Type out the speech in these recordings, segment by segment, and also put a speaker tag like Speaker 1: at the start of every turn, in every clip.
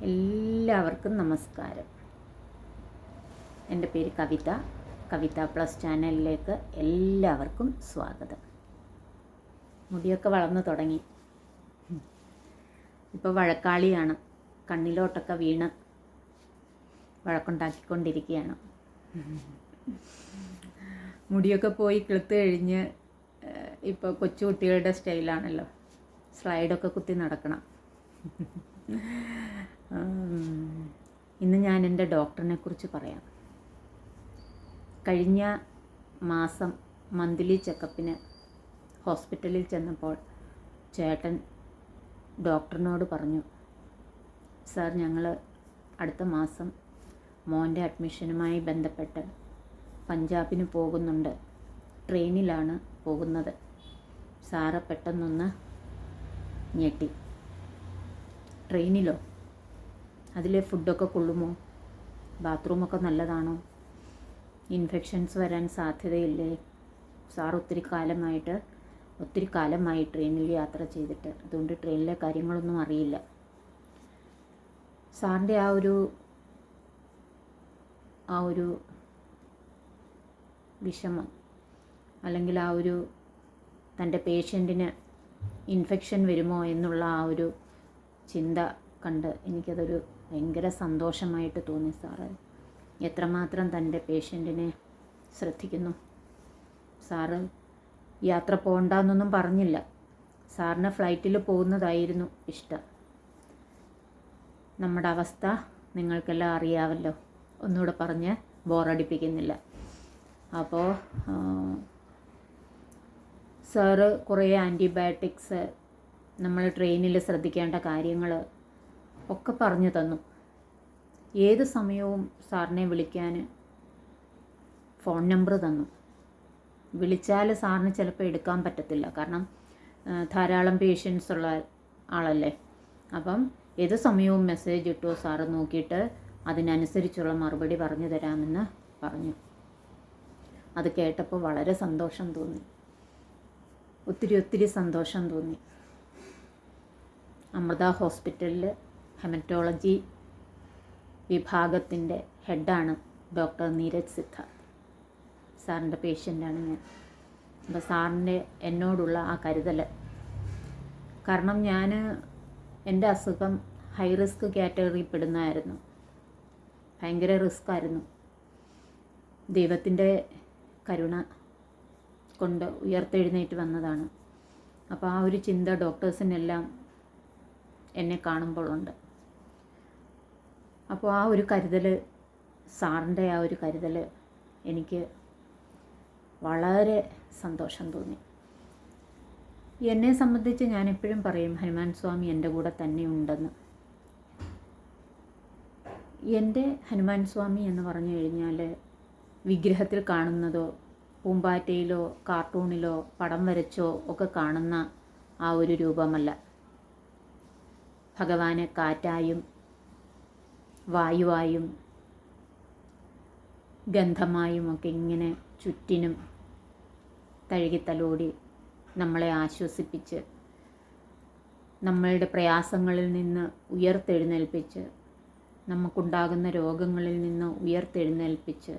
Speaker 1: എല്ലാവർക്കും നമസ്കാരം. എൻ്റെ പേര് കവിത പ്ലസ് ചാനലിലേക്ക് എല്ലാവർക്കും സ്വാഗതം. മുടിയൊക്കെ വളർന്നു തുടങ്ങി. ഇപ്പോൾ വഴക്കാളിയാണ്. കണ്ണിലോട്ടൊക്കെ വീണ് വഴക്കുണ്ടാക്കിക്കൊണ്ടിരിക്കുകയാണ്. മുടിയൊക്കെ പോയി കിളുത്ത് കഴിഞ്ഞ് ഇപ്പോൾ കൊച്ചുകുട്ടികളുടെ സ്റ്റൈലാണല്ലോ, സ്ലൈഡൊക്കെ കുത്തി നടക്കണം. ഇന്ന് ഞാൻ എൻ്റെ ഡോക്ടറിനെ കുറിച്ച് പറയാം. കഴിഞ്ഞ മാസം മന്ത്ലി ചെക്കപ്പിന് ഹോസ്പിറ്റലിൽ ചെന്നപ്പോൾ ചേട്ടൻ ഡോക്ടറിനോട് പറഞ്ഞു, സാർ, ഞങ്ങൾ അടുത്ത മാസം മോൻ്റെ അഡ്മിഷനുമായി ബന്ധപ്പെട്ട് പഞ്ചാബിന് പോകുന്നുണ്ട്. ട്രെയിനിലാണ് പോകുന്നത്. സാറ് പെട്ടെന്നൊന്ന് ഞെട്ടി. ട്രെയിനിലോ? അതിലെ ഫുഡൊക്കെ കൊള്ളുമോ? ബാത്റൂമൊക്കെ നല്ലതാണോ? ഇൻഫെക്ഷൻസ് വരാൻ സാധ്യതയില്ലേ? സാർ ഒത്തിരി കാലമായി ട്രെയിനിൽ യാത്ര ചെയ്തിട്ട്, അതുകൊണ്ട് ട്രെയിനിലെ കാര്യങ്ങളൊന്നും അറിയില്ല. സാറിൻ്റെ ആ ഒരു വിഷമം, അല്ലെങ്കിൽ തൻ്റെ പേഷ്യൻറ്റിന് ഇൻഫെക്ഷൻ വരുമോ എന്നുള്ള ആ ഒരു ചിന്ത കണ്ട് എനിക്കതൊരു ഭയങ്കര സന്തോഷമായിട്ട് തോന്നി. സാറ് എത്രമാത്രം തൻ്റെ പേഷ്യൻറ്റിനെ ശ്രദ്ധിക്കുന്നു. സാറ് യാത്ര പോകണ്ടെന്നൊന്നും പറഞ്ഞില്ല. സാറിന് ഫ്ലൈറ്റിൽ പോകുന്നതായിരുന്നു ഇഷ്ടം. നമ്മുടെ അവസ്ഥ നിങ്ങൾക്കെല്ലാം അറിയാമല്ലോ, ഒന്നുകൂടെ പറഞ്ഞ് ബോറടിപ്പിക്കുന്നില്ല. അപ്പോൾ സാറ് കുറേ ആൻറ്റിബയോട്ടിക്സ്, നമ്മൾ ട്രെയിനിൽ ശ്രദ്ധിക്കേണ്ട കാര്യങ്ങൾ ഒക്കെ പറഞ്ഞു തന്നു. ഏത് സമയവും സാറിനെ വിളിക്കാൻ ഫോൺ നമ്പർ തന്നു. വിളിച്ചാൽ സാറിന് ചിലപ്പോൾ എടുക്കാൻ പറ്റത്തില്ല, കാരണം ധാരാളം പേഷ്യൻസ് ഉള്ള ആളല്ലേ. അപ്പം ഏത് സമയവും മെസ്സേജ് ഇട്ടു, സാറ് നോക്കിയിട്ട് അതിനനുസരിച്ചുള്ള മറുപടി പറഞ്ഞു തരാമെന്ന് പറഞ്ഞു. അത് കേട്ടപ്പോൾ വളരെ സന്തോഷം തോന്നി, ഒത്തിരി സന്തോഷം തോന്നി. അമൃത ഹോസ്പിറ്റലിൽ ഹെമറ്റോളജി വിഭാഗത്തിൻ്റെ ഹെഡാണ് ഡോക്ടർ നീരജ് സിദ്ധാർത്ഥ്. സാറിൻ്റെ പേഷ്യൻ്റാണ് ഞാൻ. അപ്പോൾ സാറിൻ്റെ എന്നോടുള്ള ആ കരുതൽ, കാരണം എൻ്റെ അസുഖം ഹൈ റിസ്ക് കാറ്റഗറിയിൽ പെടുന്നതായിരുന്നു. ഭയങ്കര റിസ്ക്കായിരുന്നു. ദൈവത്തിൻ്റെ കരുണ കൊണ്ട് ഉയർത്തെഴുന്നേറ്റ് വന്നതാണ്. അപ്പോൾ ആ ഒരു ചിന്ത ഡോക്ടേഴ്സിനെല്ലാം എന്നെ കാണുമ്പോഴുണ്ട്. അപ്പോൾ ആ ഒരു കരുതൽ, സാറിൻ്റെ ആ ഒരു കരുതൽ എനിക്ക് വളരെ സന്തോഷം തോന്നി. എന്നെ സംബന്ധിച്ച് ഞാൻ എപ്പോഴും പറയും, ഹനുമാൻ സ്വാമി എൻ്റെ കൂടെ തന്നെ ഉണ്ടെന്ന്. എൻ്റെ ഹനുമാൻ സ്വാമി എന്ന് പറഞ്ഞു കഴിഞ്ഞാൽ വിഗ്രഹത്തിൽ കാണുന്നതോ പൂമ്പാറ്റയിലോ കാർട്ടൂണിലോ പടം വരച്ചോ ഒക്കെ കാണുന്ന ആ ഒരു രൂപമല്ല. ഭഗവാന് കാറ്റായും വായുവായും ഗന്ധമായും ഒക്കെ ഇങ്ങനെ ചുറ്റിനും തഴുകിത്തലോടി നമ്മളെ ആശ്വസിപ്പിച്ച്, നമ്മളുടെ പ്രയാസങ്ങളിൽ നിന്ന് ഉയർത്തെഴുന്നേൽപ്പിച്ച്, നമുക്കുണ്ടാകുന്ന രോഗങ്ങളിൽ നിന്ന് ഉയർത്തെഴുന്നേൽപ്പിച്ച്,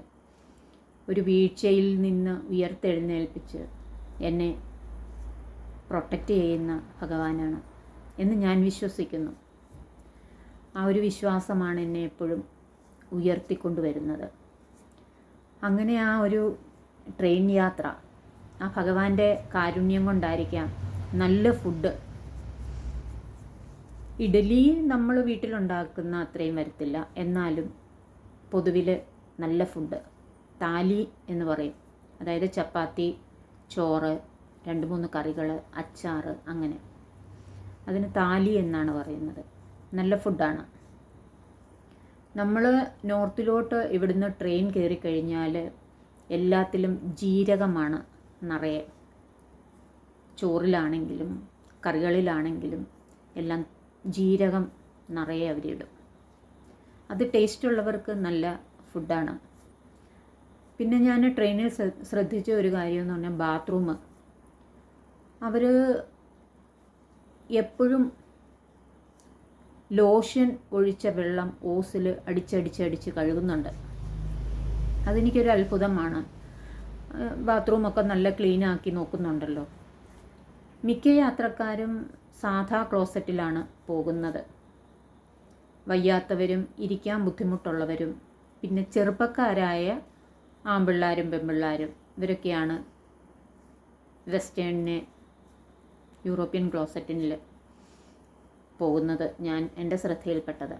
Speaker 1: ഒരു വീഴ്ചയിൽ നിന്ന് ഉയർത്തെഴുന്നേൽപ്പിച്ച് എന്നെ പ്രൊട്ടക്റ്റ് ചെയ്യുന്ന ഭഗവാനാണ് എന്ന് ഞാൻ വിശ്വസിക്കുന്നു. ആ ഒരു വിശ്വാസമാണ് എന്നെ എപ്പോഴും ഉയർത്തിക്കൊണ്ടുവരുന്നത്. അങ്ങനെ ആ ഒരു ട്രെയിൻ യാത്ര, ആ ഭഗവാന്റെ കാരുണ്യം കൊണ്ടായിരിക്കാം. നല്ല ഫുഡ്, ഇഡലി നമ്മൾ വീട്ടിലുണ്ടാക്കുന്ന അത്രയും വരത്തില്ല, എന്നാലും പൊതുവിൽ നല്ല ഫുഡ്. താലി എന്ന് പറയും, അതായത് ചപ്പാത്തി, ചോറ്, 2-3 കറികൾ, അച്ചാർ, അങ്ങനെ. അതിന് താലി എന്നാണ് പറയുന്നത്. നല്ല ഫുഡാണ്. നമ്മൾ നോർത്തിലോട്ട് ഇവിടുന്ന് ട്രെയിൻ കയറിക്കഴിഞ്ഞാൽ എല്ലാത്തിലും ജീരകമാണ് നിറയെ. ചോറിലാണെങ്കിലും കറികളിലാണെങ്കിലും എല്ലാം ജീരകം നിറയെ അവരിടും. അത് ടേസ്റ്റുള്ളവർക്ക് നല്ല ഫുഡാണ്. പിന്നെ ഞാൻ ട്രെയിനിൽ ശ്രദ്ധിച്ച ഒരു കാര്യം എന്ന് പറഞ്ഞാൽ ബാത്റൂം. അവർ എപ്പോഴും ലോഷൻ ഒഴിച്ച വെള്ളം ഓസിൽ അടിച്ചടിച്ച് കഴുകുന്നുണ്ട്. അതെനിക്കൊരു അത്ഭുതമാണ്. ബാത്റൂമൊക്കെ നല്ല ക്ലീനാക്കി നോക്കുന്നുണ്ടല്ലോ. മിക്ക യാത്രക്കാരും സാധാ ക്ലോസറ്റിലാണ് പോകുന്നത്. വയ്യാത്തവരും ഇരിക്കാൻ ബുദ്ധിമുട്ടുള്ളവരും പിന്നെ ചെറുപ്പക്കാരായ ആൺപിള്ളാരും പെൺപിള്ളാരും ഇവരൊക്കെയാണ് വെസ്റ്റേണിനെ യൂറോപ്യൻ ക്ലോസറ്റിനിൽ പോകുന്നത്. എൻ്റെ ശ്രദ്ധയിൽപ്പെട്ടത്.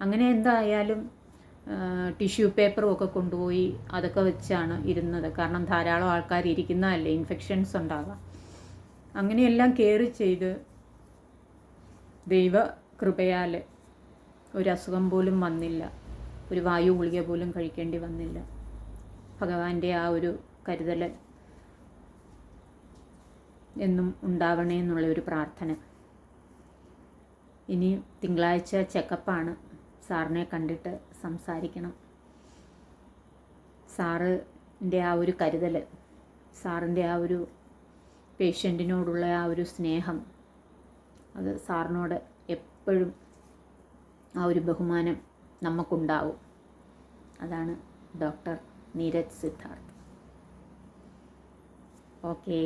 Speaker 1: അങ്ങനെ എന്തായാലും ടിഷ്യൂ പേപ്പറും ഒക്കെ കൊണ്ടുപോയി അതൊക്കെ വെച്ചാണ് ഇരുന്നത്. കാരണം ധാരാളം ആൾക്കാർ ഇരിക്കുന്നതല്ലേ, ഇൻഫെക്ഷൻസ് ഉണ്ടാകാം. അങ്ങനെയെല്ലാം കെയർ ചെയ്ത് ദൈവ കൃപയാൽ ഒരു അസുഖം പോലും വന്നില്ല. ഒരു വായു ഗുളിക പോലും കഴിക്കേണ്ടി വന്നില്ല. ഭഗവാന്റെ ആ ഒരു കരുതൽ എന്നും ഉണ്ടാവണേ എന്നുള്ള ഒരു പ്രാർത്ഥന. ഇനി തിങ്കളാഴ്ച ചെക്കപ്പാണ്. സാറിനെ കണ്ടിട്ട് സംസാരിക്കണം. സാറിൻ്റെ ആ ഒരു കരുതൽ, സാറിൻ്റെ ആ ഒരു പേഷ്യൻറ്റിനോടുള്ള ആ ഒരു സ്നേഹം, അത് സാറിനോട് എപ്പോഴും ആ ഒരു ബഹുമാനം നമുക്കുണ്ടാവും. അതാണ് ഡോക്ടർ നീരജ് സിദ്ധാർത്ഥ്. ഓക്കേ,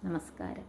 Speaker 1: നമസ്കാരം.